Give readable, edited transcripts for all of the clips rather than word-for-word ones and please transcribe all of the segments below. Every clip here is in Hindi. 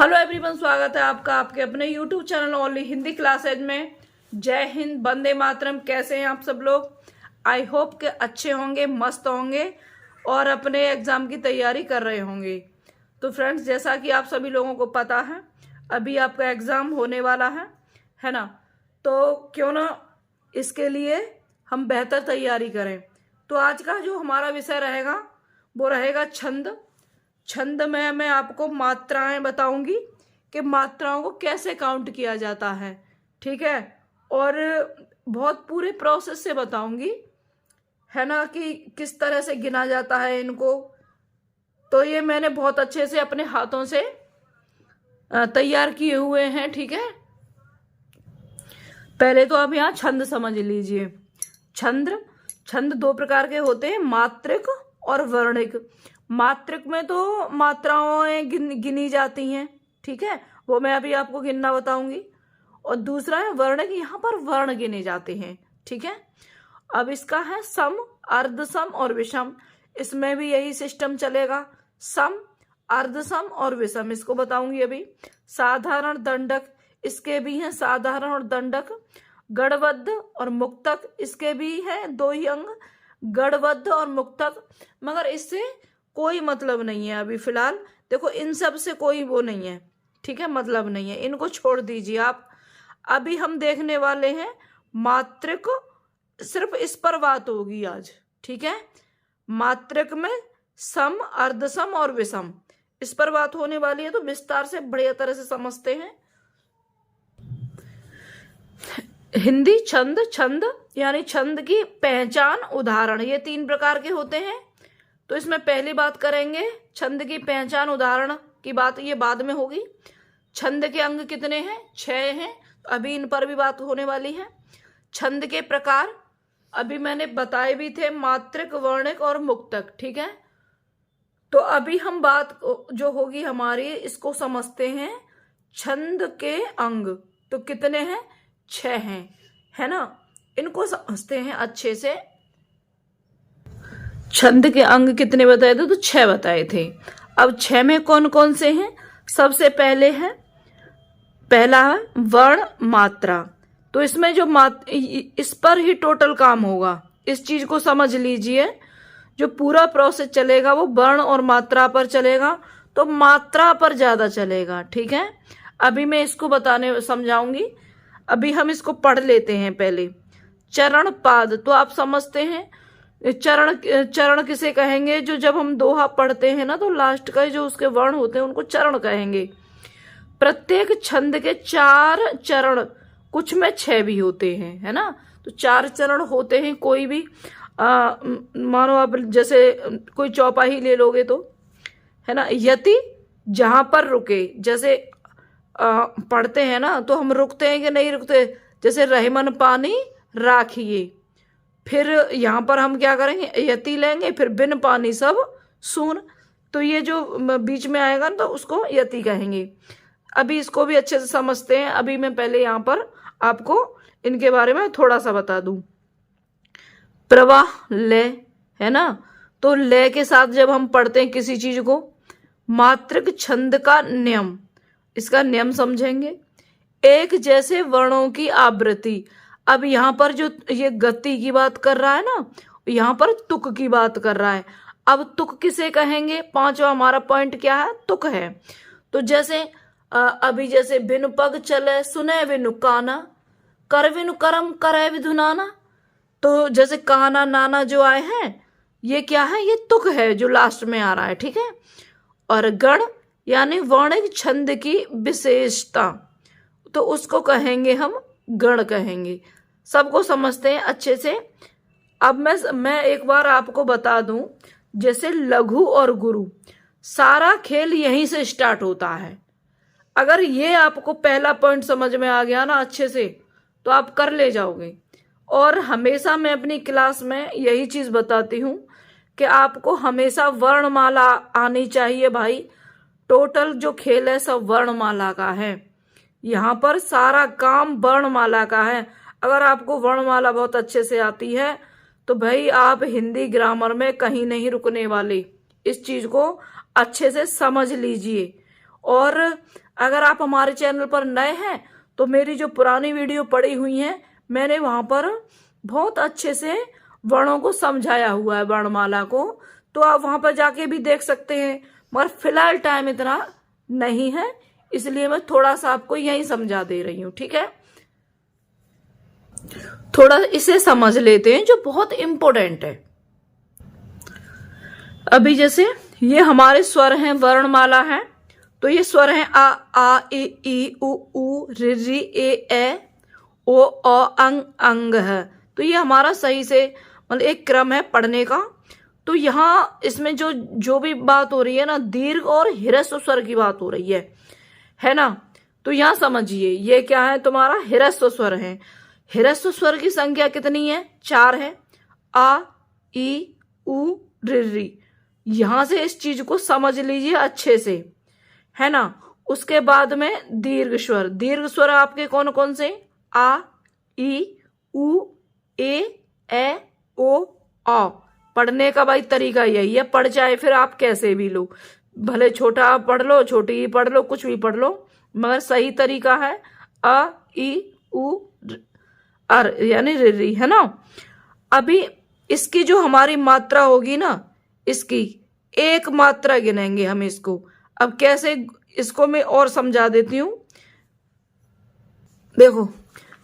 हेलो एवरीवन, स्वागत है आपका आपके अपने YouTube channel only Hindi classes में। जय हिंद, वंदे मातरम। कैसे हैं आप सब लोग? आई होप के अच्छे होंगे, मस्त होंगे और अपने एग्जाम की तैयारी कर रहे होंगे। तो फ्रेंड्स, जैसा कि आप सभी लोगों को पता है, अभी आपका एग्जाम होने वाला है ना। तो क्यों ना इसके लिए हम बेहतर तैयारी करें। तो आज का जो हमारा विषय रहेगा वो रहेगा छंद। छंद में मैं आपको मात्राएं बताऊंगी कि मात्राओं को कैसे काउंट किया जाता है, ठीक है। और बहुत पूरे प्रोसेस से बताऊंगी, है ना, कि किस तरह से गिना जाता है इनको। तो ये मैंने बहुत अच्छे से अपने हाथों से तैयार किए हुए हैं, ठीक है। पहले तो आप यहाँ छंद समझ लीजिए। छंद दो प्रकार के होते हैं, मात्रिक और वर्णिक। मात्रिक में तो मात्राएं गिनी जाती हैं, ठीक है, वो मैं अभी आपको गिनना बताऊंगी। और दूसरा है वर्णिक, यहाँ पर वर्ण गिने जाते हैं, ठीक है। अब इसका है सम, अर्धसम और विषम। इसमें भी यही सिस्टम चलेगा, सम, अर्धसम और विषम, इसको बताऊंगी अभी। साधारण, दंडक, इसके भी हैं साधारण और दंडक। गढ़बद्ध और मुक्तक, इसके भी हैं दो ही अंग, गढ़बद्ध और मुक्तक। मगर इससे कोई मतलब नहीं है अभी फिलहाल। देखो, इन सब से कोई वो नहीं है, ठीक है, मतलब नहीं है, इनको छोड़ दीजिए आप। अभी हम देखने वाले हैं मात्रिक, सिर्फ इस पर बात होगी आज, ठीक है। मात्रिक में सम, अर्धसम और विषम, इस पर बात होने वाली है। तो विस्तार से बढ़िया तरह से समझते हैं। हिंदी छंद यानी छंद की पहचान, उदाहरण, ये तीन प्रकार के होते हैं। तो इसमें पहली बात करेंगे छंद की पहचान, उदाहरण की बात, ये बाद में होगी। छंद के अंग कितने हैं? 6 हैं, अभी इन पर भी बात होने वाली है। छंद के प्रकार अभी मैंने बताए भी थे, मात्रिक, वर्णिक और मुक्तक, ठीक है। तो अभी हम बात जो होगी हमारी, इसको समझते हैं छंद के अंग। तो कितने हैं? 6 हैं, है ना। इनको समझते हैं अच्छे से। छंद के अंग कितने बताए थे? तो 6 बताए थे। अब 6 में कौन कौन से हैं? सबसे पहले है, पहला है वर्ण, मात्रा। तो इसमें जो इस पर ही टोटल काम होगा, इस चीज को समझ लीजिए। जो पूरा प्रोसेस चलेगा वो वर्ण और मात्रा पर चलेगा, तो मात्रा पर ज्यादा चलेगा, ठीक है। अभी मैं इसको समझाऊंगी। अभी हम इसको पढ़ लेते हैं पहले। चरण, पाद, तो आप समझते हैं चरण किसे कहेंगे? जो जब हम दोहा पढ़ते हैं ना, तो लास्ट का जो उसके वर्ण होते हैं उनको चरण कहेंगे। प्रत्येक छंद के 4 चरण, कुछ में 6 भी होते हैं, है ना। तो 4 चरण होते हैं। कोई भी मानो आप जैसे कोई चौपाई ले लोगे तो, है ना। यति, जहां पर रुके, जैसे पढ़ते हैं ना तो हम रुकते हैं कि नहीं रुकते, जैसे रहमन पानी राखिए। फिर यहां पर हम क्या करेंगे? यति लेंगे, फिर बिन पानी सब सून। तो ये जो बीच में आएगा तो उसको यति कहेंगे। अभी इसको भी अच्छे से समझते हैं। अभी मैं पहले यहां पर आपको इनके बारे में थोड़ा सा बता दूं। प्रवाह, लय, है ना। तो लय के साथ जब हम पढ़ते हैं किसी चीज को, मात्रिक छंद का नियम, इसका नियम समझेंगे। एक जैसे वर्णों की आवृत्ति। अब यहां पर जो ये गति की बात कर रहा है ना, यहां पर तुक की बात कर रहा है। अब तुक किसे कहेंगे? 5वां हमारा पॉइंट क्या है? तुक है। तो जैसे अभी जैसे बिनु पग चले, सुने बिनु काना, कर बिनु करम करे विधु नाना। तो जैसे काना, नाना जो आए हैं, ये क्या है? ये तुक है जो लास्ट में आ रहा है, ठीक है। और गण यानी वर्णिक छंद की विशेषता, तो उसको कहेंगे हम गण कहेंगे। सबको समझते हैं अच्छे से। अब मैं एक बार आपको बता दूं, जैसे लघु और गुरु, सारा खेल यहीं से स्टार्ट होता है। अगर ये आपको पहला पॉइंट समझ में आ गया ना अच्छे से, तो आप कर ले जाओगे। और हमेशा मैं अपनी क्लास में यही चीज बताती हूं कि आपको हमेशा वर्णमाला आनी चाहिए भाई। टोटल जो खेल है सब वर्णमाला का है। यहाँ पर सारा काम वर्णमाला का है। अगर आपको वर्णमाला बहुत अच्छे से आती है तो भाई आप हिंदी ग्रामर में कहीं नहीं रुकने वाले। इस चीज को अच्छे से समझ लीजिए। और अगर आप हमारे चैनल पर नए हैं तो मेरी जो पुरानी वीडियो पड़ी हुई हैं, मैंने वहां पर बहुत अच्छे से वर्णों को समझाया हुआ है, वर्णमाला को, तो आप वहां पर जाके भी देख सकते हैं। मगर फिलहाल टाइम इतना नहीं है, इसलिए मैं थोड़ा सा आपको यही समझा दे रही हूं। ठीक है, थोड़ा इसे समझ लेते हैं जो बहुत इंपॉर्टेंट है। अभी जैसे ये हमारे स्वर हैं, वर्णमाला है, तो ये स्वर हैं आ ई उ रि ए ओ अंग अंग है। तो ये हमारा सही से मतलब एक क्रम है पढ़ने का। तो यहाँ इसमें जो भी बात हो रही है ना, दीर्घ और ह्रस्व स्वर की बात हो रही है ना। तो यहाँ समझिए ये क्या है, तुम्हारा ह्रस्व स्वर है। ह्रस्व स्वर की संख्या कितनी है? 4 है। आ ई उ रि। यहां से इस चीज को समझ लीजिए अच्छे से, है ना। उसके बाद में दीर्घ स्वर। दीर्घ स्वर आपके कौन कौन से? आ ई उ ए ओ आ। पढ़ने का भाई तरीका यही है, पढ़ जाए फिर आप कैसे भी लो, भले छोटा पढ़ लो, छोटी ही पढ़ लो, कुछ भी पढ़ लो, मगर सही तरीका है अ ई उ अर यानी रि, है ना। अभी इसकी जो हमारी मात्रा होगी ना, इसकी एक मात्रा गिनेंगे हम इसको। अब कैसे, इसको मैं और समझा देती हूं। देखो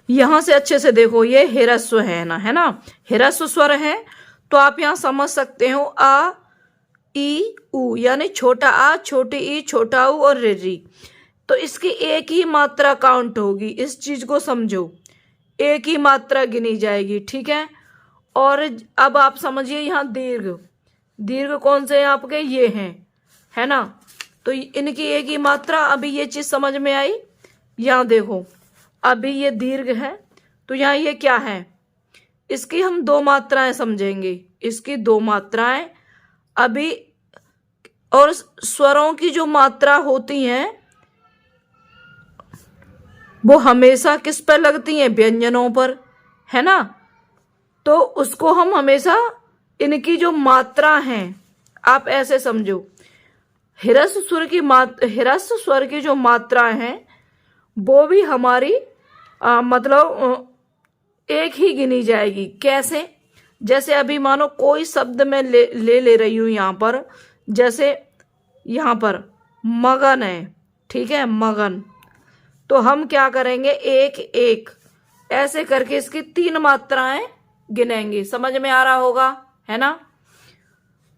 यहां से अच्छे से देखो, ये ह्रस्व है ना, है ना, ह्रस्व स्वर है। तो आप यहां समझ सकते हो आ ई उ यानी छोटा आ, छोटी ई, छोटा उ और रि। तो इसकी एक ही मात्रा काउंट होगी, इस चीज को समझो, एक ही मात्रा गिनी जाएगी। ठीक है। और अब आप समझिए यहाँ दीर्घ। दीर्घ कौन से हैं आपके? ये हैं, है ना। तो इनकी एक ही मात्रा। अभी ये चीज समझ में आई? यहाँ देखो, अभी ये दीर्घ है, तो यहाँ ये क्या है? इसकी हम 2 मात्राएं समझेंगे, इसकी 2 मात्राएं। अभी और स्वरों की जो मात्रा होती हैं वो हमेशा किस पर लगती हैं? व्यंजनों पर, है ना। तो उसको हम हमेशा इनकी जो मात्रा है, आप ऐसे समझो, ह्रस्व स्वर की जो मात्रा है वो भी हमारी मतलब एक ही गिनी जाएगी। कैसे? जैसे अभी मानो कोई शब्द मैं ले रही हूं यहां पर, जैसे यहां पर मगन है, ठीक है, मगन। तो हम क्या करेंगे, एक एक ऐसे करके इसकी 3 मात्राएं गिनेंगे। समझ में आ रहा होगा, है ना।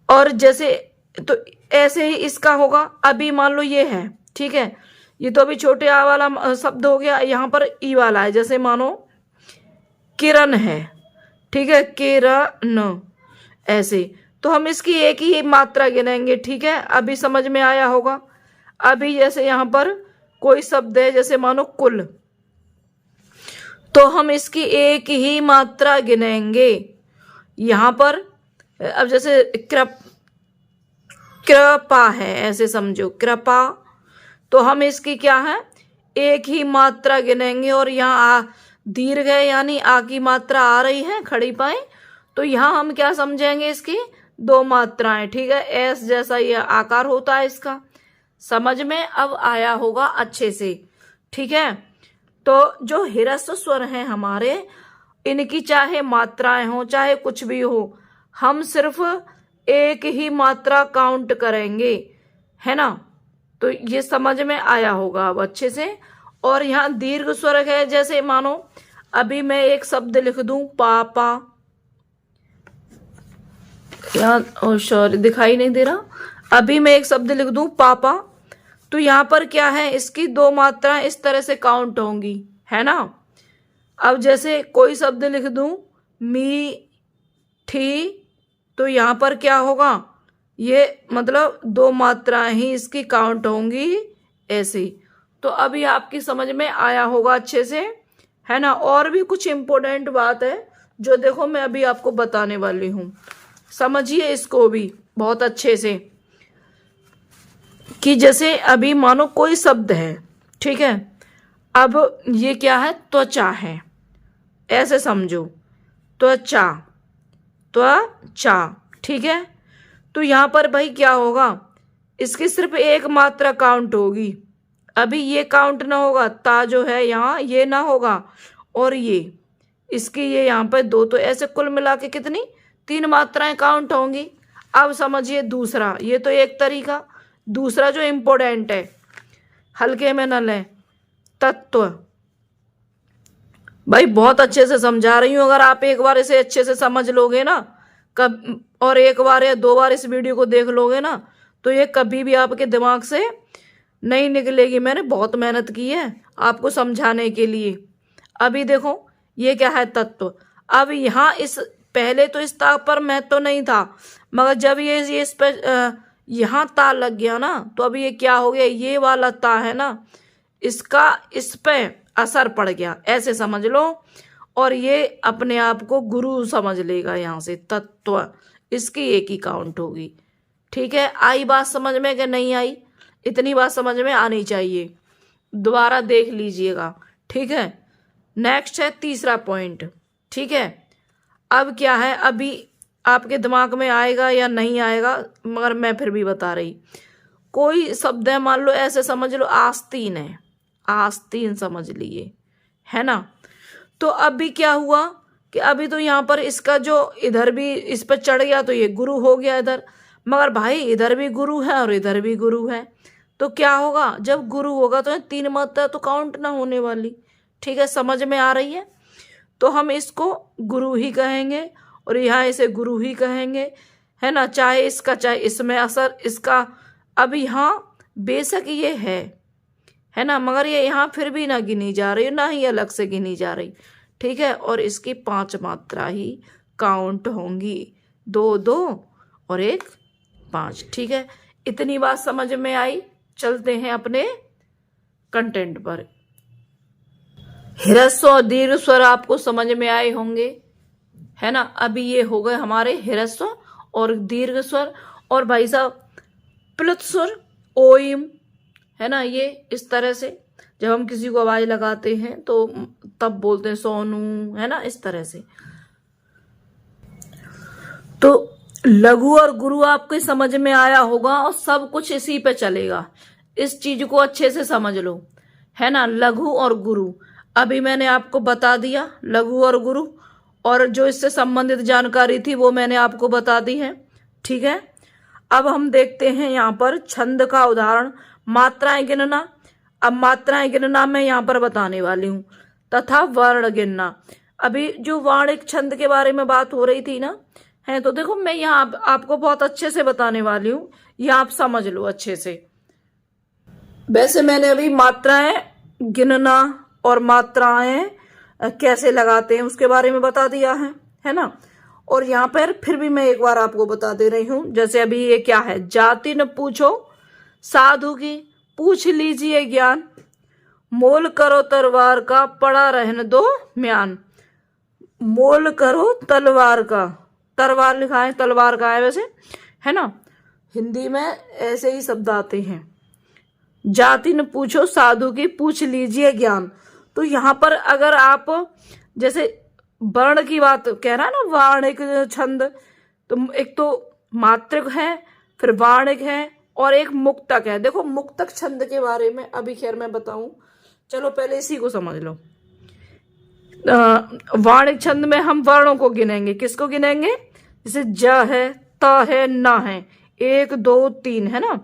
और जैसे तो ऐसे ही इसका होगा। अभी मान लो ये है, ठीक है, ये तो अभी छोटे आ वाला शब्द हो गया, यहां पर ई वाला है। जैसे मानो किरण है, ठीक है, किरण, ऐसे। तो हम इसकी एक ही मात्रा गिनेंगे। ठीक है, अभी समझ में आया होगा। अभी जैसे यहां पर कोई शब्द है, जैसे मानो कुल, तो हम इसकी एक ही मात्रा गिनेंगे यहां पर। अब जैसे कृपा है, ऐसे समझो, कृपा, तो हम इसकी क्या है, एक ही मात्रा गिनेंगे। और यहाँ दीर्घ है यानी आ की मात्रा आ रही है खड़ी पाए, तो यहाँ हम क्या समझेंगे, इसकी 2 मात्राएं। ठीक है, एस जैसा ये आकार होता है इसका। समझ में अब आया होगा अच्छे से। ठीक है, तो जो ह्रस्व स्वर हैं हमारे, इनकी चाहे मात्राएं हो चाहे कुछ भी हो, हम सिर्फ एक ही मात्रा काउंट करेंगे, है ना। तो ये समझ में आया होगा अब अच्छे से। और यहाँ दीर्घ स्वर है, जैसे मानो अभी मैं एक शब्द लिख दूं पापा, यहाँ सॉरी दिखाई नहीं दे रहा। अभी मैं एक शब्द लिख दूं पापा, तो यहाँ पर क्या है, इसकी 2 मात्राएं इस तरह से काउंट होंगी, है ना। अब जैसे कोई शब्द लिख दूं मीठी, तो यहाँ पर क्या होगा, ये मतलब 2 मात्राएं ही इसकी काउंट होंगी, ऐसे। तो अभी आपकी समझ में आया होगा अच्छे से, है ना। और भी कुछ इंपॉर्टेंट बात है जो देखो मैं अभी आपको बताने वाली हूं, समझिए इसको भी बहुत अच्छे से। कि जैसे अभी मानो कोई शब्द है, ठीक है, अब ये क्या है, त्वचा है, ऐसे समझो, त्वचा, त्वचा, ठीक है। तो यहां पर भाई क्या होगा, इसकी सिर्फ एक मात्रा काउंट होगी, अभी ये काउंट ना होगा, ता जो है यहाँ ये ना होगा, और ये इसकी ये यहाँ पे 2, तो ऐसे कुल मिला के कितनी 3 मात्राएं काउंट होंगी। अब समझिए दूसरा, ये तो एक तरीका। दूसरा जो इम्पोर्टेंट है, हल्के में न लें, तत्व। भाई बहुत अच्छे से समझा रही हूं, अगर आप एक बार इसे अच्छे से समझ लोगे ना, कब और एक बार या 2 बार इस वीडियो को देख लोगे ना, तो ये कभी भी आपके दिमाग से नहीं निकलेगी। मैंने बहुत मेहनत की है आपको समझाने के लिए। अभी देखो ये क्या है, तत्व। अब यहाँ इस पहले तो इस ता पर महत्व तो नहीं था, मगर जब ये इस पर यहाँ ता लग गया ना, तो अभी ये क्या हो गया, ये वाला ता है ना, इसका इस पे असर पड़ गया, ऐसे समझ लो। और ये अपने आप को गुरु समझ लेगा यहाँ से, तत्व, इसकी एक ही काउंट होगी। ठीक है, आई बात समझ में कि नहीं आई? इतनी बात समझ में आनी चाहिए, दोबारा देख लीजिएगा। ठीक है, नेक्स्ट है तीसरा पॉइंट। ठीक है, अब क्या है, अभी आपके दिमाग में आएगा या नहीं आएगा, मगर मैं फिर भी बता रही। कोई शब्द है, मान लो ऐसे समझ लो आस्तीन है, आस्तीन समझ लिए, है ना। तो अभी क्या हुआ कि अभी तो यहाँ पर इसका जो इधर भी इस पर चढ़ गया, तो ये गुरु हो गया इधर। मगर भाई इधर भी गुरु है और इधर भी गुरु है, तो क्या होगा, जब गुरु होगा तो 3 मात्रा तो काउंट ना होने वाली। ठीक है, समझ में आ रही है? तो हम इसको गुरु ही कहेंगे और यहाँ इसे गुरु ही कहेंगे, है ना। चाहे इसका चाहे इसमें असर इसका, अब यहाँ बेशक ये है ना, मगर ये यहाँ फिर भी ना गिनी जा रही, ना ही अलग से गिनी जा रही। ठीक है, और इसकी 5 मात्रा ही काउंट होंगी, 2 2 और 1 5। ठीक है, इतनी बात समझ में आई। चलते हैं अपने कंटेंट पर। ह्रस्व और दीर्घ स्वर आपको समझ में आए होंगे, है ना। अभी ये हो गए हमारे ह्रस्व और दीर्घ स्वर। और भाई साहब प्लुत स्वर, ओइम, है ना, ये इस तरह से जब हम किसी को आवाज लगाते हैं तो तब बोलते हैं सोनू, है ना, इस तरह से। तो लघु और गुरु आपके समझ में आया होगा, और सब कुछ इसी पे चलेगा। इस चीज को अच्छे से समझ लो, है ना। लघु और गुरु अभी मैंने आपको बता दिया, लघु और गुरु, और जो इससे संबंधित जानकारी थी वो मैंने आपको बता दी है। ठीक है, अब हम देखते हैं यहाँ पर छंद का उदाहरण, मात्राएं गिनना। अब मात्राएं गिनना मैं यहाँ पर बताने वाली हूँ, तथा वर्ण गिनना। अभी जो वाणिक छंद के बारे में बात हो रही थी ना, है, तो देखो मैं यहाँ आपको बहुत अच्छे से बताने वाली हूँ, ये आप समझ लो अच्छे से। वैसे मैंने अभी मात्राएं गिनना और मात्राएं कैसे लगाते हैं उसके बारे में बता दिया है ना। और यहाँ पर फिर भी मैं एक बार आपको बता दे रही हूँ, जैसे अभी ये क्या है, जाति न पूछो साधु की, पूछ लीजिए ज्ञान, मोल करो तलवार का, पड़ा रहने दो म्यान। मोल करो तलवार का, तलवार लिखा है, तलवार का है वैसे, है ना। हिंदी में ऐसे ही शब्द आते हैं। जाति न पूछो साधु की, पूछ लीजिए ज्ञान। तो यहाँ पर अगर आप जैसे वर्ण की बात कह रहा है ना, वाणिक छंद, तो एक तो मात्रक है, फिर वाणिक है, और एक मुक्तक है। देखो मुक्तक छंद के बारे में अभी खैर मैं बताऊं, चलो पहले इसी को समझ लो। वाणिक छंद में हम वर्णों को गिनेंगे। किसको गिनेंगे? जैसे ज है, त है, न है, 1 2 3, है ना।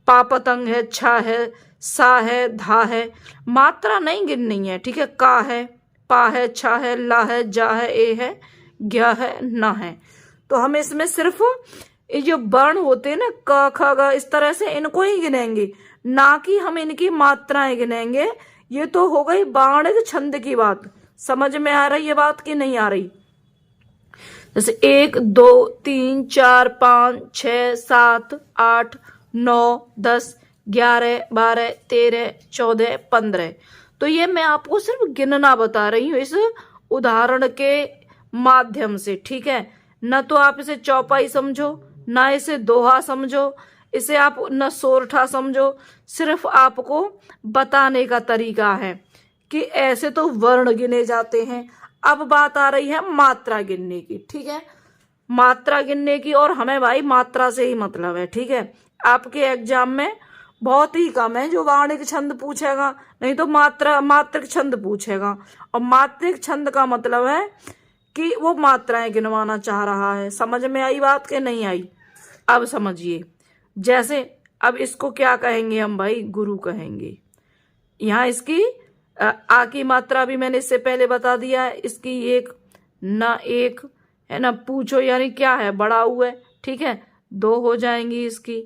पा पतंग है, छा है, सा है, धा है, मात्रा नहीं गिननी है। ठीक है, का है, पा है, छा है, ला है, जा है, ए है, ज्ञ है, न है। तो हम इसमें सिर्फ ये जो वर्ण होते हैं ना, क ख ग, इस तरह से इनको ही गिनेंगे, ना कि हम इनकी मात्राएं गिनेंगे। ये तो हो गई वाणिक छंद की बात। समझ में आ रही है बात कि नहीं आ रही? जैसे 1 2 3 4 5 6 7 8 9 10 11 12 13 14 15। तो ये मैं आपको सिर्फ गिनना बता रही हूँ इस उदाहरण के माध्यम से। ठीक है, न तो आप इसे चौपाई समझो, ना इसे दोहा समझो, इसे आप न सोरठा समझो, सिर्फ आपको बताने का तरीका है कि ऐसे तो वर्ण गिने जाते हैं। अब बात आ रही है मात्रा गिनने की। ठीक है, मात्रा गिनने की, और हमें भाई मात्रा से ही मतलब है। ठीक है, आपके एग्जाम में बहुत ही कम है जो वार्णिक छंद पूछेगा, नहीं तो मात्रिक छंद पूछेगा। और मात्रिक छंद का मतलब है कि वो मात्राएं गिनवाना चाह रहा है। समझ में आई बात के नहीं आई? अब समझिए, जैसे अब इसको क्या कहेंगे हम भाई? गुरु कहेंगे। यहाँ इसकी आ की मात्रा भी मैंने इससे पहले बता दिया है, इसकी एक न एक है ना, पूछो यानी क्या है, बड़ा हुआ है, ठीक है, 2 हो जाएंगी इसकी,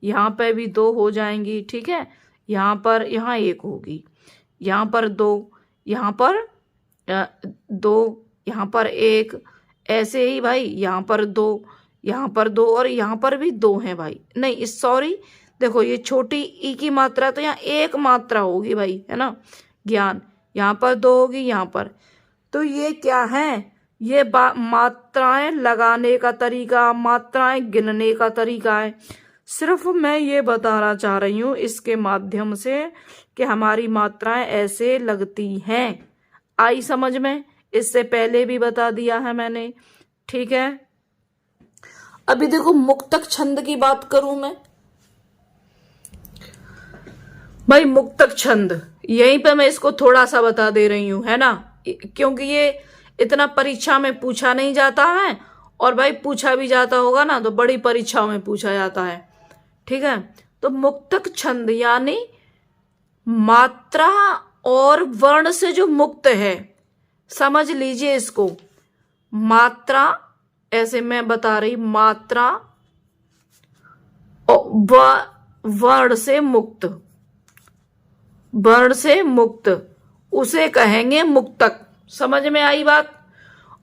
यहाँ पे भी 2 हो जाएंगी, ठीक है, यहाँ पर यहाँ 1 होगी, यहाँ पर 2, यहाँ पर 2, यहाँ पर 1, ऐसे ही भाई यहाँ पर 2, यहाँ पर 2 और यहाँ पर भी 2 है भाई। नहीं सॉरी, देखो ये छोटी ई की मात्रा तो यहाँ 1 मात्रा होगी भाई, है ना, ज्ञान, यहाँ पर 2 होगी, यहाँ पर। तो ये क्या है? ये मात्राएं लगाने का तरीका, मात्राएं गिनने का तरीका है। सिर्फ मैं ये बताना चाह रही हूँ इसके माध्यम से कि हमारी मात्राएं ऐसे लगती हैं। आई समझ में? इससे पहले भी बता दिया है मैंने, ठीक है। अभी देखो मुक्तक छंद की बात करूं मैं भाई, मुक्तक छंद यहीं पे मैं इसको थोड़ा सा बता दे रही हूं, है ना, क्योंकि ये इतना परीक्षा में पूछा नहीं जाता है, और भाई पूछा भी जाता होगा ना तो बड़ी परीक्षाओं में पूछा जाता है, ठीक है। तो मुक्तक छंद यानी मात्रा और वर्ण से जो मुक्त है, समझ लीजिए इसको। मात्रा, ऐसे मैं बता रही, मात्रा और वर्ण से मुक्त, वर्ण से मुक्त उसे कहेंगे मुक्तक। समझ में आई बात?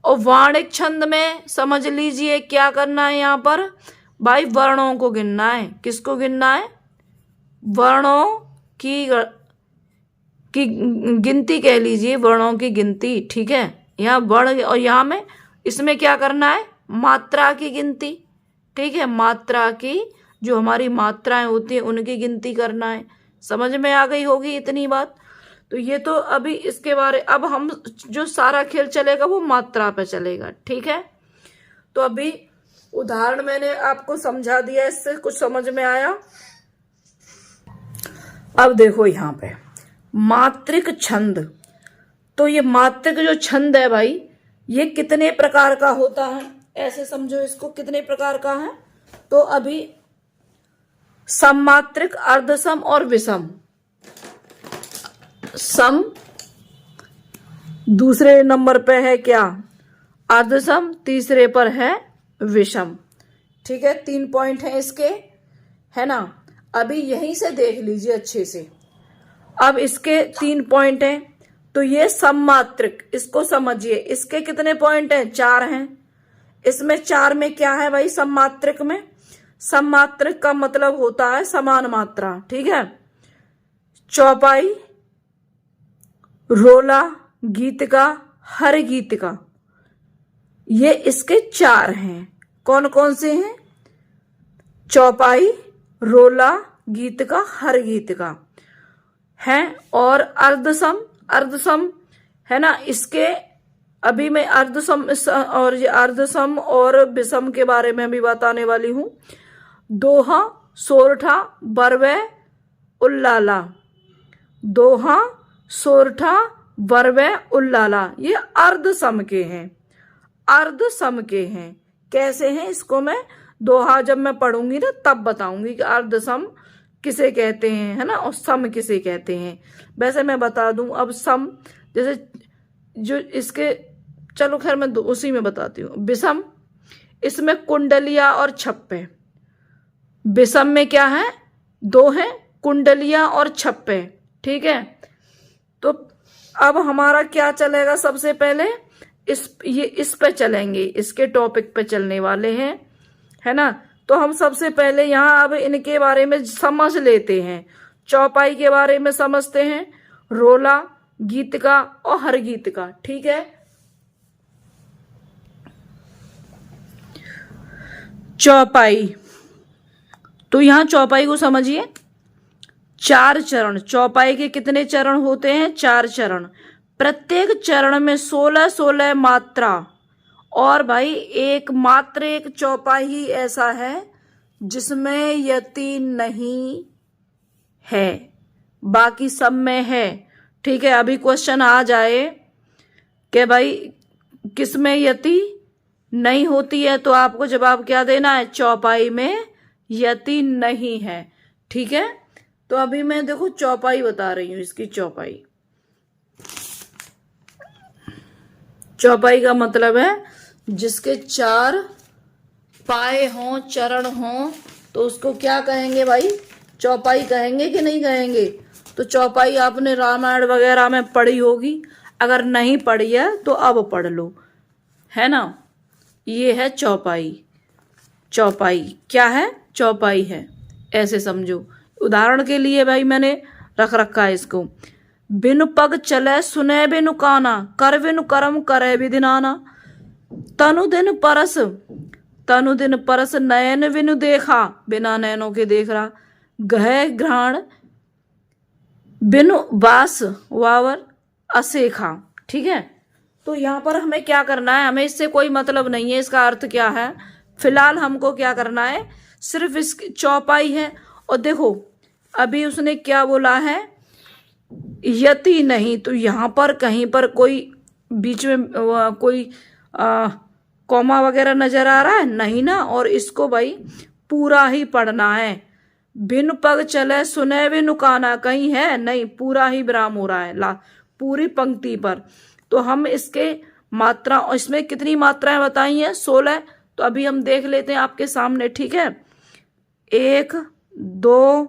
और वार्णिक छंद में समझ लीजिए क्या करना है यहाँ पर भाई, वर्णों को गिनना है। किसको गिनना है? वर्णों की गिनती कह लीजिए, वर्णों की गिनती, ठीक है। यहाँ वर्ण और यहाँ में इसमें क्या करना है? मात्रा की गिनती, ठीक है, मात्रा की जो हमारी मात्राएं होती हैं उनकी गिनती करना है। समझ में आ गई होगी इतनी बात? तो ये तो अभी इसके बारे, अब हम जो सारा खेल चलेगा वो मात्रा पे चलेगा, ठीक है। तो अभी उदाहरण मैंने आपको समझा दिया, इससे कुछ समझ में आया? अब देखो यहाँ पे मात्रिक छंद, तो ये मात्रिक जो छंद है भाई, ये कितने प्रकार का होता है? ऐसे समझो इसको, कितने प्रकार का है? तो अभी सममात्रिक, अर्धसम और विषम। सम दूसरे नंबर पे है क्या? अर्धसम, तीसरे पर है विषम, ठीक है। 3 पॉइंट है इसके, है ना। अभी यहीं से देख लीजिए अच्छे से। अब इसके 3 पॉइंट हैं, तो ये सममात्रिक, इसको समझिए। इसके कितने पॉइंट हैं? 4 हैं। इसमें 4 में क्या है भाई? सममात्रिक में, सममात्रिक का मतलब होता है समान मात्रा, ठीक है। चौपाई, रोला, गीतिका, हर गीतिका, ये इसके 4 हैं। कौन कौन से हैं? चौपाई, रोला, गीतिका, हर गीतिका है। और अर्धसम, अर्धसम है ना, इसके अभी मैं अर्धसम और ये अर्धसम और विषम के बारे में भी बताने वाली हूं। दोहा, सोरठा, बरवे, उल्लाला, दोहा, सोरठा, बरवे, उल्लाला, ये अर्धसम के हैं, अर्धसम के हैं। कैसे हैं इसको मैं दोहा जब मैं पढ़ूंगी ना तब बताऊंगी कि अर्धसम किसे कहते हैं, है ना, और सम किसे कहते हैं। वैसे मैं बता दूं, अब सम जैसे जो इसके, चलो खैर मैं उसी में बताती हूँ। विषम, इसमें कुंडलिया और छप्पे। विषम में क्या है? 2 हैं, कुंडलिया और छप्पे, ठीक है। तो अब हमारा क्या चलेगा? सबसे पहले इस पे चलेंगे, इसके टॉपिक पे चलने वाले हैं, है ना। तो हम सबसे पहले यहाँ अब इनके बारे में समझ लेते हैं। चौपाई के बारे में समझते हैं, रोला, गीतिका और हर गीतिका, ठीक है। चौपाई, तो यहां चौपाई को समझिए। 4 चरण, चौपाई के कितने चरण होते हैं? 4 चरण। प्रत्येक चरण में 16-16 मात्रा। और भाई मात्र एक चौपाई ही ऐसा है जिसमें यति नहीं है, बाकी सब में है। ठीक है, अभी क्वेश्चन आ जाए कि भाई किस में यति नहीं होती है, तो आपको जवाब क्या देना है, चौपाई में यति नहीं है। ठीक है, तो अभी मैं देखो चौपाई बता रही हूं, इसकी चौपाई। चौपाई का मतलब है जिसके 4 पाए हों, चरण हों, तो उसको क्या कहेंगे भाई, चौपाई कहेंगे कि नहीं कहेंगे। तो चौपाई आपने रामायण वगैरह में पढ़ी होगी, अगर नहीं पढ़ी है तो अब पढ़ लो, है ना। ये है चौपाई। चौपाई क्या है, चौपाई है, ऐसे समझो। उदाहरण के लिए भाई मैंने रख रखा है इसको, बिनु पग चले सुने बिनु काना, कर बिनु कर्म करे विधि नाना, तनु दिन परस नयन बिनु देखा, बिना नयनों के देख रहा, गह घ्राण बिनु बास वावर असेखा। ठीक है, तो यहाँ पर हमें क्या करना है, हमें इससे कोई मतलब नहीं है इसका अर्थ क्या है, फिलहाल हमको क्या करना है, सिर्फ इसकी चौपाई है। और देखो अभी उसने क्या बोला है, यति नहीं, तो यहाँ पर कहीं पर कोई बीच में कोई कॉमा वगैरह नजर आ रहा है नहीं ना, और इसको भाई पूरा ही पढ़ना है। बिन पग चले सुने बिनु काना कहीं है नहीं, पूरा ही विराम हो रहा है पूरी पंक्ति पर। तो हम इसके मात्रा, इसमें कितनी मात्राएं बताई हैं, 16। तो अभी हम देख लेते हैं आपके सामने। ठीक है, 1 2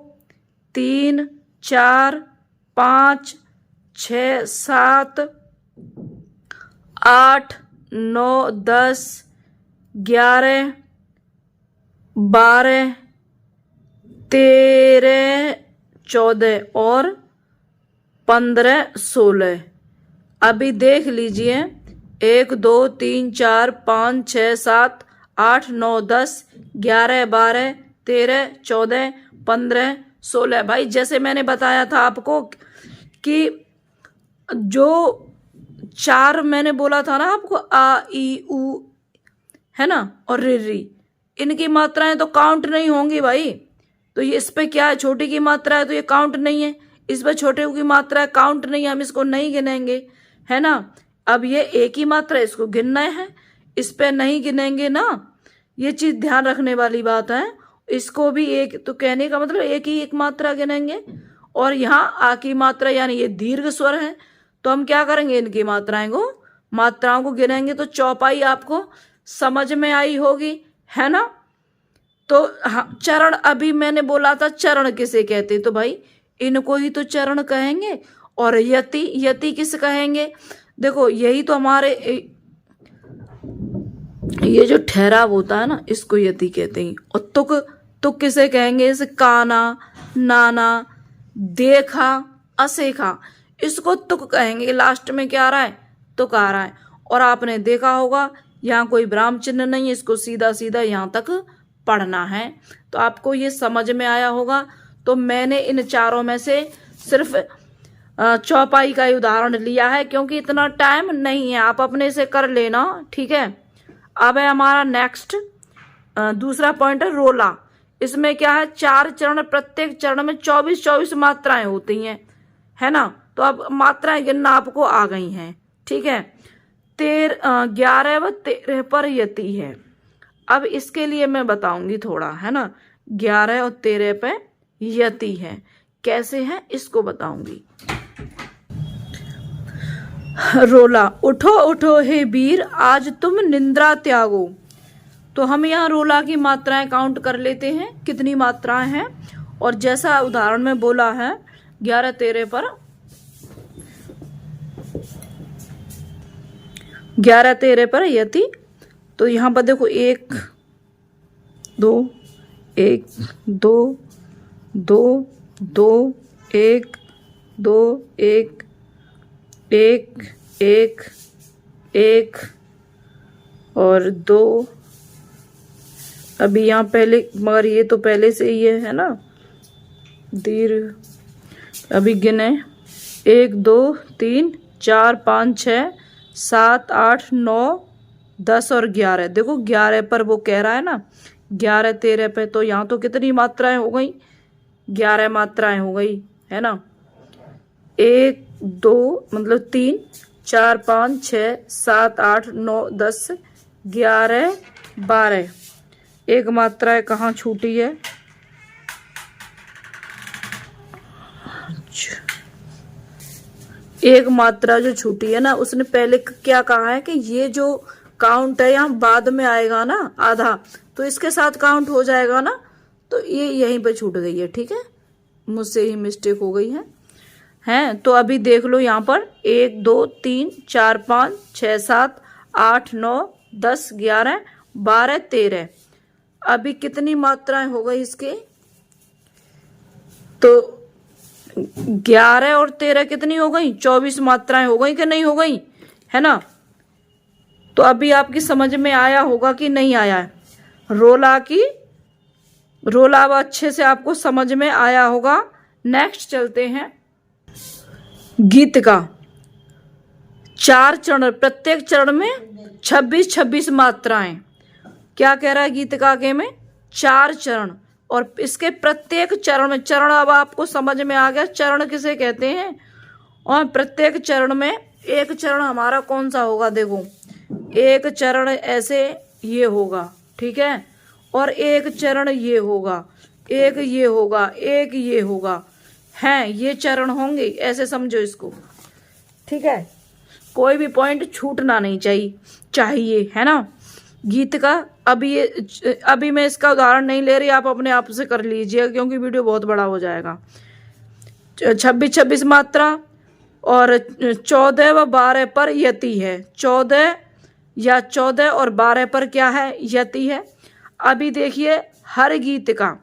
3 4 5 6 7 8 9 10 11 12 13 14 और 15 16। अभी देख लीजिए, 1 2 3 4 5 6 7 8 9 10 11 12 13 14 15 16। भाई जैसे मैंने बताया था आपको कि जो 4 मैंने बोला था ना आपको, आ ई उ, है ना, और री, इनकी मात्राएं तो काउंट नहीं होंगी भाई। तो ये इस पे क्या है, छोटी की मात्रा है तो ये काउंट नहीं है, इस पे छोटे की मात्रा है, काउंट नहीं है, हम इसको नहीं गिनेंगे, है ना। अब ये एक ही मात्रा, इसको गिनना है, इस पे नहीं गिनेंगे ना, ये चीज ध्यान रखने वाली बात है। इसको भी एक, तो कहने का मतलब एक ही एक मात्रा गिनेंगे। और यहाँ आ की मात्रा यानी ये दीर्घ स्वर है, तो हम क्या करेंगे, इनकी मात्राओं को गिनेंगे। तो चौपाई आपको समझ में आई होगी, है ना। तो हाँ, चरण अभी मैंने बोला था, चरण किसे कहते, तो भाई इनको ही तो चरण कहेंगे। और यति किस कहेंगे, देखो यही तो हमारे ये जो ठहराव होता है ना, इसको यति कहते हैं। और तुक किसे कहेंगे, जैसे काना, नाना, देखा, असेखा, इसको तुक कहेंगे। लास्ट में क्या आ रहा है, तुक आ रहा है। और आपने देखा होगा यहाँ कोई विराम चिन्ह नहीं है, इसको सीधा सीधा यहाँ तक पढ़ना है। तो आपको ये समझ में आया होगा। तो मैंने इन चारों में से सिर्फ चौपाई का ही उदाहरण लिया है, क्योंकि इतना टाइम नहीं है, आप अपने से कर लेना। ठीक है, अब है हमारा नेक्स्ट दूसरा पॉइंट है रोला। इसमें क्या है, 4 चरण, प्रत्येक चरण में 24 मात्राएं होती हैं, है ना। तो अब मात्राएं गिनना आपको आ गई हैं। ठीक है, 11 व 13 पर यति है। अब इसके लिए मैं बताऊंगी थोड़ा, है ना। 11 और 13 पे यति है, कैसे है इसको बताऊंगी। रोला, उठो उठो हे वीर आज तुम निंद्रा त्यागो। तो हम यहाँ रोला की मात्राएं काउंट कर लेते हैं, कितनी मात्राएं हैं। और जैसा उदाहरण में बोला है 11 13 पर, 11 13 पर यति। तो यहाँ पर देखो 1 2 1 2 2 2 1 2 1 1 1 1 और 2। अभी यहाँ पहले, मगर ये तो पहले से ही है ना, दीर्घ। अभी गिने 1 2 3 4 5 6 7 8 9 10 और 11। देखो 11 पर वो कह रहा है ना, 11 13 पे, तो यहाँ तो कितनी मात्राएं हो गई, 11 मात्राएं हो गई, है ना। 1 2 मतलब 3 4 5 6 7 8 9 10 11 12। एक मात्रा कहाँ छूटी है? एक मात्रा जो छूटी है ना, उसने पहले क्या कहा है कि ये जो काउंट है यहाँ बाद में आएगा ना आधा, तो इसके साथ काउंट हो जाएगा ना, तो ये यहीं पे छूट गई है। ठीक है, मुझसे ही मिस्टेक हो गई है। हैं तो अभी देख लो यहाँ पर 1 2 3 4 5 6 7 8 9 10 11 12 13। अभी कितनी मात्राएं हो गई इसके? तो 11 और 13 कितनी हो गई? 24 मात्राएं हो गई कि नहीं हो गई, है ना। तो अभी आपकी समझ में आया होगा कि नहीं आया है? रोला अब अच्छे से आपको समझ में आया होगा। नेक्स्ट चलते हैं गीत का। 4 चरण, प्रत्येक चरण में 26-26 मात्राएं। क्या कह रहा है गीत का आगे में? 4 चरण, और इसके प्रत्येक चरण में, चरण अब आपको समझ में आ गया चरण किसे कहते हैं। और प्रत्येक चरण में एक चरण हमारा कौन सा होगा? देखो, एक चरण ऐसे ये होगा, ठीक है, और एक चरण ये होगा, एक ये होगा, एक ये होगा, हैं ये चरण होंगे, ऐसे समझो इसको। ठीक है, कोई भी पॉइंट छूटना नहीं चाहिए, है ना। गीत का अभी मैं इसका उदाहरण नहीं ले रही, आप अपने आप से कर लीजिए क्योंकि वीडियो बहुत बड़ा हो जाएगा। 26-26 मात्रा और 14 व 12 पर यति है। 14 और 12 पर क्या है? यति है। अभी देखिए हर गीत का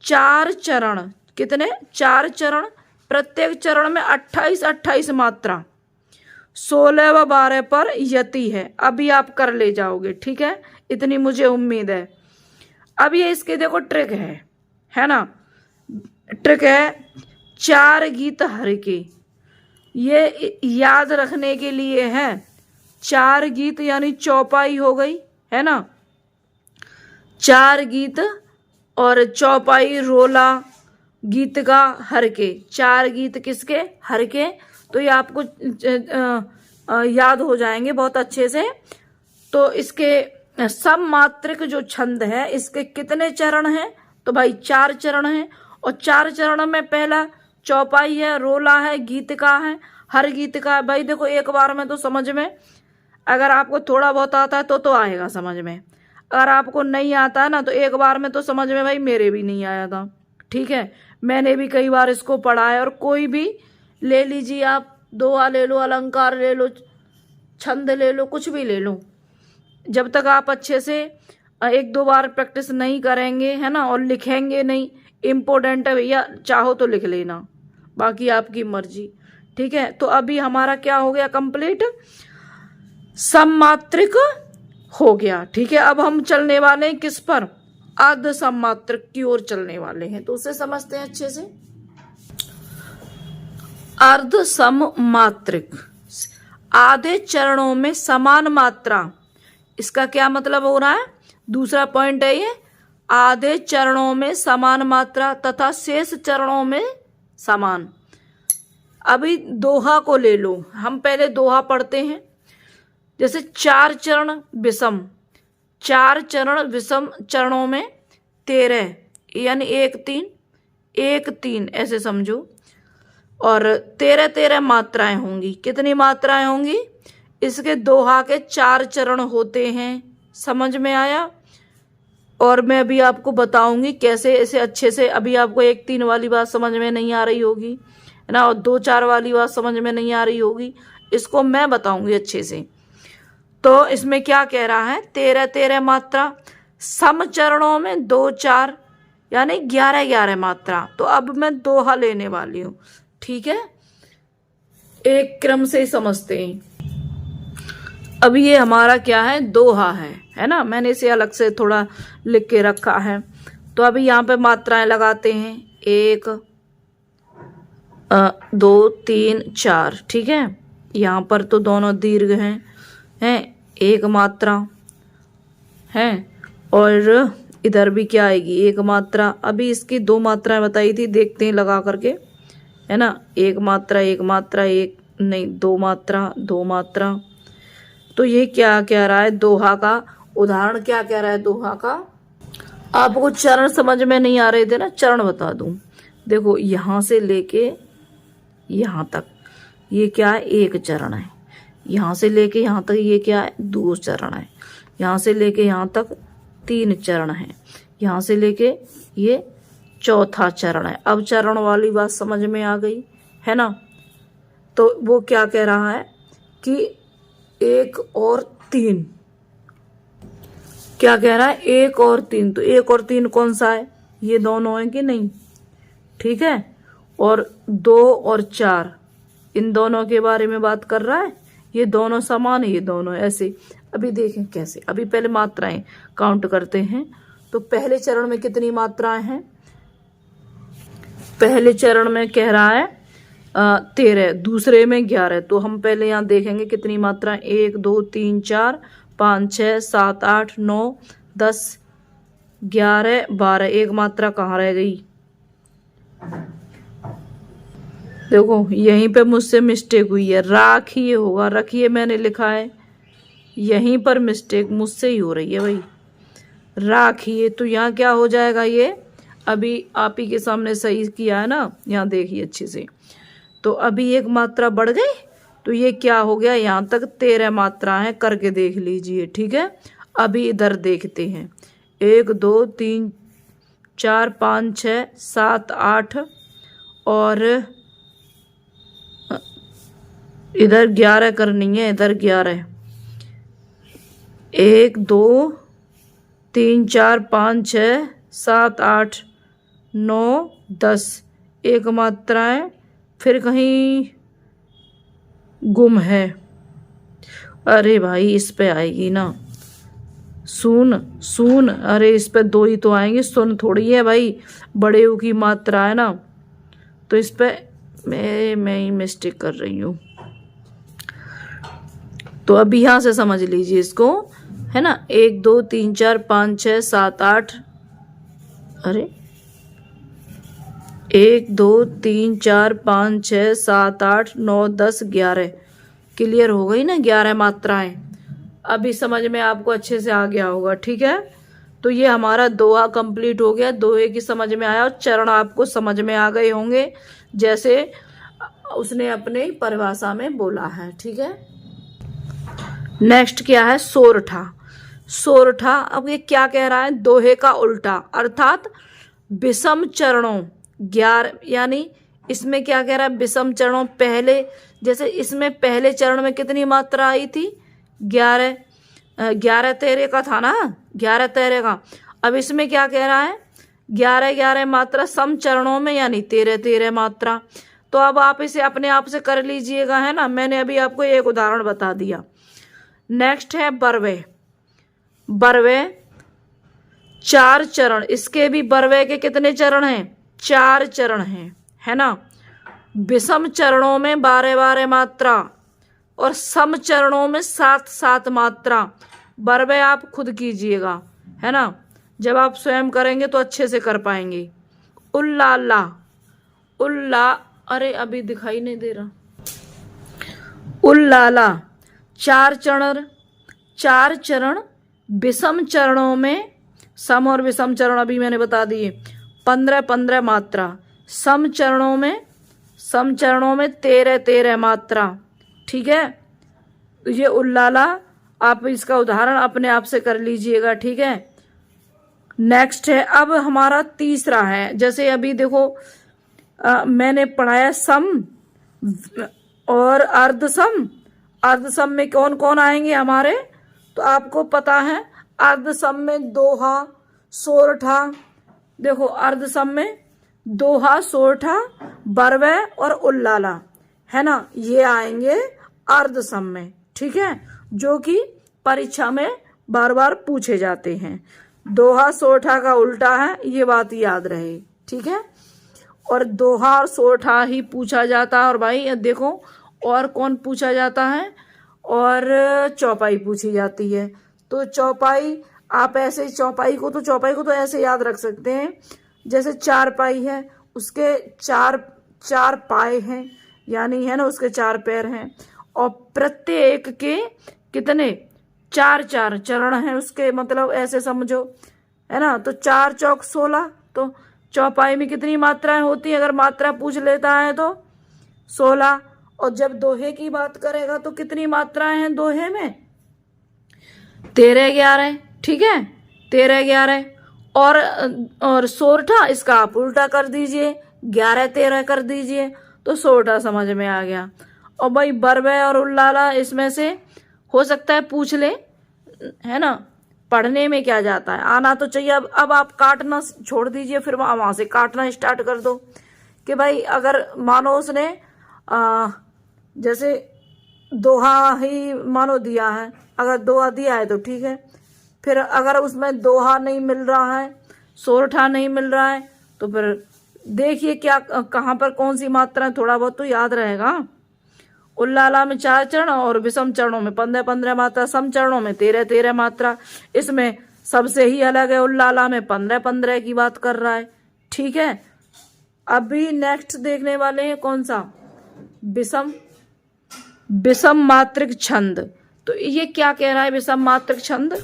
4 चरण, कितने? 4 चरण, प्रत्येक चरण में 28-28 मात्रा, 16 व 12 पर यति है। अभी आप कर ले जाओगे, ठीक है, इतनी मुझे उम्मीद है। अब ये इसके देखो ट्रिक है ना। ट्रिक है 4 गीत हर के, ये याद रखने के लिए है। 4 गीत यानी चौपाई हो गई, है ना। 4 गीत और चौपाई रोला गीत का हर के। 4 गीत किसके? हर के। तो ये आपको याद हो जाएंगे बहुत अच्छे से। तो इसके सममात्रिक जो छंद है, इसके कितने चरण हैं? तो भाई 4 चरण हैं, और 4 चरणों में पहला चौपाई है, रोला है, गीत का है, हर गीत का है। भाई देखो एक बार में तो समझ में, अगर आपको थोड़ा बहुत आता है तो आएगा समझ में। अगर आपको नहीं आता है ना, तो एक बार में तो समझ में, भाई मेरे भी नहीं आया था, ठीक है, मैंने भी कई बार इसको पढ़ा है। और कोई भी ले लीजिए आप, दोहा ले लो, अलंकार ले लो, छंद ले लो, कुछ भी ले लो, जब तक आप अच्छे से 1-2 बार प्रैक्टिस नहीं करेंगे, है ना, और लिखेंगे नहीं, इम्पोर्टेंट है भैया, चाहो तो लिख लेना, बाकी आपकी मर्जी। ठीक है, तो अभी हमारा क्या हो गया? कंप्लीट सममात्रिक हो गया। ठीक है, अब हम चलने वाले हैं किस पर? अर्ध सममात्रिक की ओर चलने वाले हैं, तो उसे समझते हैं अच्छे से। अर्ध सममात्रिक, आधे चरणों में समान मात्रा। इसका क्या मतलब हो रहा है? दूसरा पॉइंट है ये, आधे चरणों में समान मात्रा तथा शेष चरणों में समान। अभी दोहा को ले लो, हम पहले दोहा पढ़ते हैं। जैसे 4 चरण विषम, 4 चरण विषम चरणों में 13, यानी 1-3 ऐसे समझो, और 13 मात्राएं होंगी। कितनी मात्राएं होंगी? इसके दोहा के 4 चरण होते हैं, समझ में आया। और मैं अभी आपको बताऊंगी कैसे इसे अच्छे से। अभी आपको 1-3 वाली बात समझ में नहीं आ रही होगी, है ना, और 2-4 वाली बात समझ में नहीं आ रही होगी, इसको मैं बताऊंगी अच्छे से। तो इसमें क्या कह रहा है? 13 मात्रा, सम चरणों में 2-4 यानी 11 मात्रा। तो अब मैं दोहा लेने वाली हूं, ठीक है, एक क्रम से समझते हैं। अब ये हमारा क्या है? दोहा है ना। मैंने इसे अलग से थोड़ा लिख के रखा है। तो अभी यहाँ पे मात्राएं लगाते हैं, 1 2 3 4, ठीक है। यहाँ पर तो दोनों दीर्घ हैं, 1 मात्रा है, और इधर भी क्या आएगी, एक मात्रा। अभी इसकी दो मात्राएं बताई थी, देखते हैं लगा करके, है ना। एक मात्रा, एक मात्रा, एक नहीं, दो मात्रा, दो मात्रा। तो ये क्या कह रहा है, दोहा का उदाहरण क्या कह रहा है, दोहा का। आपको चरण समझ में नहीं आ रहे थे ना, चरण बता दूं। देखो यहां से लेके यहां तक ये क्या है, एक चरण है। यहां से लेके यहां तक ये क्या है, दो चरण है। यहां से लेके यहां तक तीन चरण है। यहां से लेके ये चौथा चरण है। अब चरण वाली बात समझ में आ गई, है ना। तो वो क्या कह रहा है कि एक और तीन, क्या कह रहा है, एक और तीन। तो एक और तीन कौन सा है, ये दोनों है कि नहीं, ठीक है। और दो और चार, इन दोनों के बारे में बात कर रहा है। ये दोनों समान है, ये दोनों ऐसे। अभी देखें कैसे, अभी पहले मात्राएं काउंट करते हैं। तो पहले चरण में कितनी मात्राएं हैं, पहले चरण में कह रहा है 13, दूसरे में 11। तो हम पहले यहां देखेंगे कितनी मात्राएं, 1 2 3 4 5 6 7 8 9 10 11 12। एक मात्रा कहाँ रह गई, देखो यहीं पे मुझसे मिस्टेक हुई है, राखिए होगा, रखिए मैंने लिखा है, यहीं पर मिस्टेक मुझसे ही हो रही है भाई, राखिए। तो यहाँ क्या हो जाएगा, ये अभी आप ही के सामने सही किया है ना, यहाँ देखिए अच्छे से। तो अभी एक मात्रा बढ़ गई, तो ये क्या हो गया, यहाँ तक 13 मात्रा है, करके देख लीजिए, ठीक है। अभी इधर देखते हैं, 1 2 3 4 5 6 7 8 और इधर 11 करनी है, इधर 11, 1 2 3 4 5 6 7 8 9 10। एक मात्राएं फिर कहीं गुम है। अरे भाई इस पे आएगी ना, सुन सुन, अरे इस पे दो ही तो आएंगे, सुन थोड़ी है भाई, बड़े ऊ की मात्रा है ना। तो इस पे मैं ही मिस्टेक कर रही हूँ। तो अब यहां से समझ लीजिए इसको, है ना। 1 2 3 4 5 6 7 8, अरे 1 2 3 4 5 6 7 8 9 10 11। क्लियर हो गई ना, 11 मात्राएं। अभी समझ में आपको अच्छे से आ गया होगा, ठीक है। तो ये हमारा दोहा कंप्लीट हो गया, दोहे की समझ में आया, और चरण आपको समझ में आ गए होंगे जैसे उसने अपने परिभाषा में बोला है, ठीक है। नेक्स्ट क्या है, सोरठा। सोरठा, अब ये क्या कह रहा है, दोहे का उल्टा, अर्थात विषम चरणों 11, यानी इसमें क्या कह रहा है, विषम चरणों। पहले जैसे इसमें पहले चरण में कितनी मात्रा आई थी, 11, 11 13 का था ना, 11 13 का। अब इसमें क्या कह रहा है, 11 11 मात्रा सम चरणों में, यानी 13 13 मात्रा। तो अब आप इसे अपने आप से कर लीजिएगा, है ना। मैंने अभी आपको एक उदाहरण बता दिया। नेक्स्ट है बरवे। बरवे 4 चरण, इसके भी बरवे के कितने चरण हैं, 4 चरण हैं, है ना। विषम चरणों में 12 12 मात्रा और सम चरणों में 7 7 मात्रा। बरवे आप खुद कीजिएगा, है ना। जब आप स्वयं करेंगे तो अच्छे से कर पाएंगे। उल्लाला, उल्ला, अरे अभी दिखाई नहीं दे रहा। उल्लाला 4 चरण, 4 चरण विषम चरणों में, सम और विषम चरण अभी मैंने बता दिए, 15 15 मात्रा। सम चरणों में, सम चरणों में 13 13 मात्रा, ठीक है। तो ये उल्लाला, आप इसका उदाहरण अपने आप से कर लीजिएगा, ठीक है। नेक्स्ट है, अब हमारा तीसरा है, जैसे अभी देखो मैंने पढ़ाया सम और अर्धसम। अर्धसम में कौन कौन आएंगे हमारे, तो आपको पता है अर्धसम में दोहा सोरठा। देखो अर्धसम में दोहा सोरठा बरवे और उल्लाला, है ना, ये आएंगे अर्धसम में, ठीक है, जो कि परीक्षा में बार बार पूछे जाते हैं। दोहा सोरठा का उल्टा है, ये बात याद रहे, ठीक है। और दोहा और सोरठा ही पूछा जाता है। और भाई देखो और कौन पूछा जाता है, और चौपाई पूछी जाती है। तो चौपाई आप ऐसे चौपाई को तो ऐसे याद रख सकते हैं, जैसे चारपाई है, उसके चार पाए हैं, यानी है ना, उसके 4 पैर हैं, और प्रत्येक के कितने 4 चरण हैं उसके, मतलब ऐसे समझो, है ना। तो 4 चौक 16, तो चौपाई में कितनी मात्राएं होती हैं, अगर मात्रा पूछ लेता है तो 16। और जब दोहे की बात करेगा तो कितनी मात्राएं हैं दोहे में, 13 11, ठीक है, 13 11। और सोरठा, इसका आप उल्टा कर दीजिए, 11 13 कर दीजिए, तो सोरठा समझ में आ गया। और भाई बरबे और उल्लाला, इसमें से हो सकता है पूछ ले, है ना, पढ़ने में क्या जाता है, आना तो चाहिए। अब आप काटना छोड़ दीजिए, फिर वहां से काटना स्टार्ट कर दो कि भाई अगर मानो उसने जैसे दोहा ही मानो दिया है, अगर दोहा दिया है तो ठीक है, फिर अगर उसमें दोहा नहीं मिल रहा है, सोरठा नहीं मिल रहा है, तो फिर देखिए क्या कहाँ पर कौन सी मात्रा, थोड़ा बहुत तो याद रहेगा। उल्लाला में 4 चरण और विषम चरणों में 15 15 मात्रा, सम चरणों में 13 13 मात्रा। इसमें सबसे ही अलग है, उल्लाला में 15 15 की बात कर रहा है, ठीक है। अभी नेक्स्ट देखने वाले हैं कौन सा, विषम मात्रिक छंद। तो ये क्या कह रहा है, विषम मात्रिक छंद,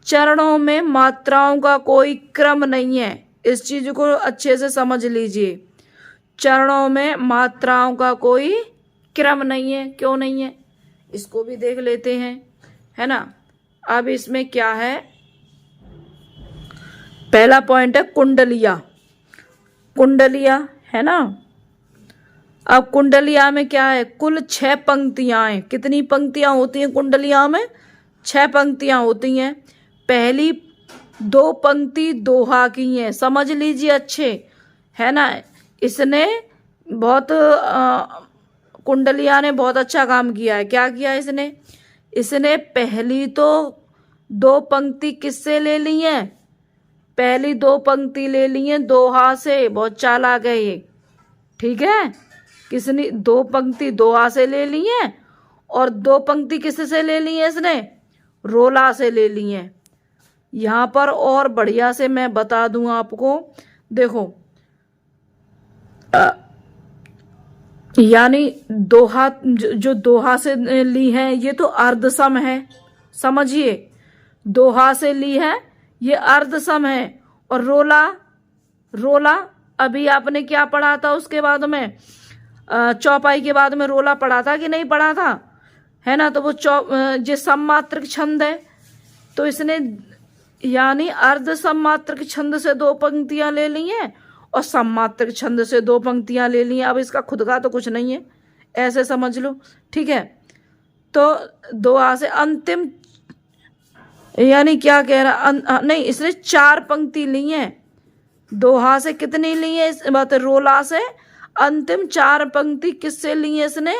चरणों में मात्राओं का कोई क्रम नहीं है। इस चीज को अच्छे से समझ लीजिए, चरणों में मात्राओं का कोई क्रम नहीं है। क्यों नहीं है, इसको भी देख लेते हैं, है ना। अब इसमें क्या है, पहला पॉइंट है कुंडलिया, कुंडलिया, है ना। अब कुंडलिया में क्या है, कुल 6 पंक्तियां हैं। कितनी पंक्तियां होती हैं कुंडलिया में, 6 पंक्तियां होती हैं। पहली 2 पंक्ति दोहा की हैं, समझ लीजिए अच्छे, है ना। इसने बहुत कुंडलिया ने बहुत अच्छा काम किया है। क्या किया इसने पहली तो 2 पंक्ति किससे ले ली है, पहली 2 पंक्ति ले ली है दोहा से, बहुत चालाक है ये, ठीक है। किसने 2 पंक्ति दोहा से ले ली है, और 2 पंक्ति किससे ले ली है इसने, रोला से ले ली है। यहां पर और बढ़िया से मैं बता दूं आपको, देखो यानी दोहा, जो दोहा से ली है ये तो अर्धसम है, समझिए, दोहा से ली है ये अर्धसम है। और रोला अभी आपने क्या पढ़ा था उसके बाद में, चौपाई के बाद में रोला पढ़ा था कि नहीं पढ़ा था, है ना। तो वो जो सममात्रक छंद है, तो इसने यानी अर्ध सममात्रक छंद से 2 पंक्तियां ले ली हैं और सममात्रक छंद से 2 पंक्तियां ले ली हैं। अब इसका खुद का तो कुछ नहीं है, ऐसे समझ लो, ठीक है। तो दोहा से अंतिम, यानी क्या कह रहा, नहीं, इसने 4 पंक्ति ली हैं, दोहा से कितनी ली है इस बात, रोला से अंतिम 4 पंक्ति किससे ली है इसने,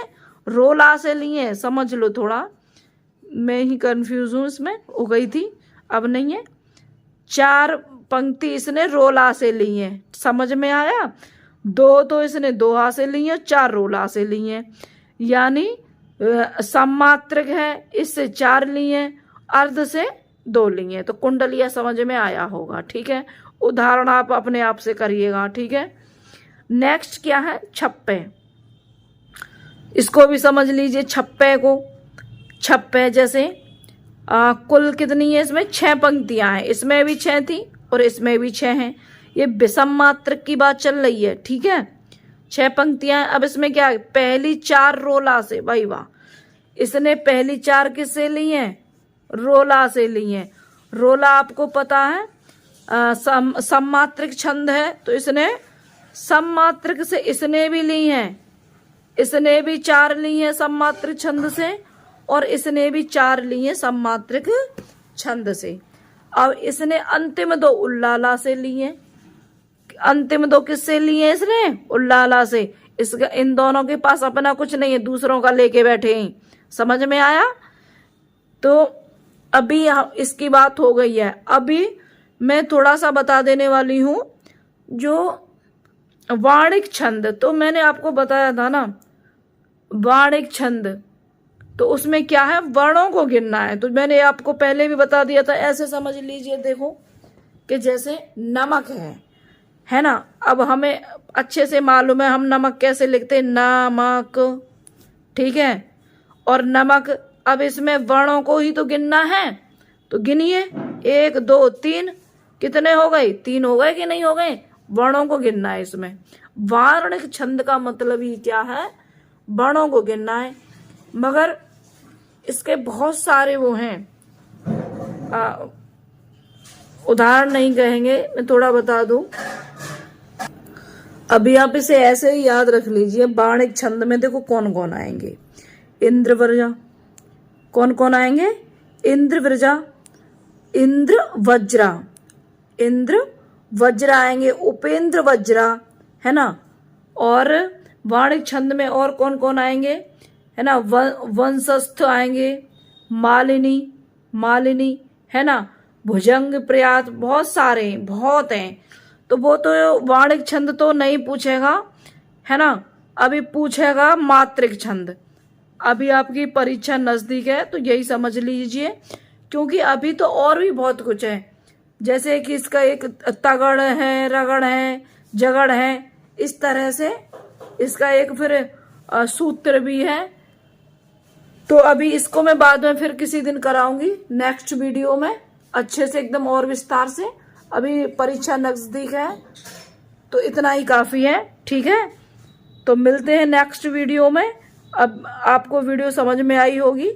रोला से ली है। समझ लो, थोड़ा मैं ही कंफ्यूज हूं, इसमें हो गई थी, अब नहीं है। 4 पंक्ति इसने रोला से ली है, समझ में आया। 2 तो इसने दोहा से ली है, 4 रोला से ली है, यानी सममात्रक है, इससे 4 ली है, अर्ध से 2 ली है। तो कुंडलिया समझ में आया होगा, ठीक है। उदाहरण आप अपने आप से करिएगा, ठीक है। नेक्स्ट क्या है, छप्पे, इसको भी समझ लीजिए। छप्पे जैसे कुल कितनी है इसमें, 6 पंक्तियां हैं, इसमें भी 6 थी और इसमें भी 6 हैं। ये विषम मात्रक की बात चल रही है, ठीक है। 6 पंक्तियां। अब इसमें क्या है, पहली 4 रोला से, भाई वाह, इसने पहली 4 किससे ली है, रोला से ली है। रोला आपको पता है सममात्रक छंद है, तो इसने सममात्रक से इसने भी ली है, इसने भी 4 ली है सममात्रक छंद से, और इसने भी 4 ली है सममात्रक छंद से। अब इसने अंतिम 2 उल्लाला से ली है, अंतिम 2 किससे ली है इसने, उल्लाला से। इसका इन दोनों के पास अपना कुछ नहीं है, दूसरों का लेके बैठे हैं, समझ में आया। तो अभी इसकी बात हो गई है। अभी मैं थोड़ा सा बता देने वाली हूं, जो वाणिक छंद, तो मैंने आपको बताया था ना, वाणिक छंद तो उसमें क्या है, वर्णों को गिनना है। तो मैंने आपको पहले भी बता दिया था, ऐसे समझ लीजिए, देखो कि जैसे नमक है ना। अब हमें अच्छे से मालूम है हम नमक कैसे लिखते हैं, नमक, ठीक है। और नमक, अब इसमें वर्णों को ही तो गिनना है, तो गिनिए, 1 2 3, कितने हो गए, 3 हो गए कि नहीं हो गए। वर्णों को गिनना है इसमें। वार्णिक छंद का मतलब ही क्या है, वर्णों को गिनना है। मगर इसके बहुत सारे वो हैं, उदाहरण नहीं कहेंगे, मैं थोड़ा बता दूं। अभी आप इसे ऐसे ही याद रख लीजिए। वार्णिक छंद में देखो कौन कौन आएंगे, इंद्र वज्रा, कौन कौन आएंगे, इंद्र वज्रा, इंद्र वज्रा, इंद्र वज्रा आएंगे, उपेंद्र वज्रा, है ना। और वार्णिक छंद में और कौन कौन आएंगे, है ना, वंशस्थ आएंगे, मालिनी, मालिनी, है ना, भुजंग प्रयात, बहुत सारे बहुत हैं। तो वो तो वार्णिक छंद तो नहीं पूछेगा, है ना। अभी पूछेगा मात्रिक छंद। अभी आपकी परीक्षा नजदीक है तो यही समझ लीजिए, क्योंकि अभी तो और भी बहुत कुछ है। जैसे कि इसका एक तगड़ है, रगड़ है, जगड़ है, इस तरह से इसका एक फिर सूत्र भी है। तो अभी इसको मैं बाद में फिर किसी दिन कराऊंगी, नेक्स्ट वीडियो में अच्छे से एकदम और विस्तार से। अभी परीक्षा नजदीक है तो इतना ही काफी है, ठीक है। तो मिलते हैं नेक्स्ट वीडियो में। अब आपको वीडियो समझ में आई होगी।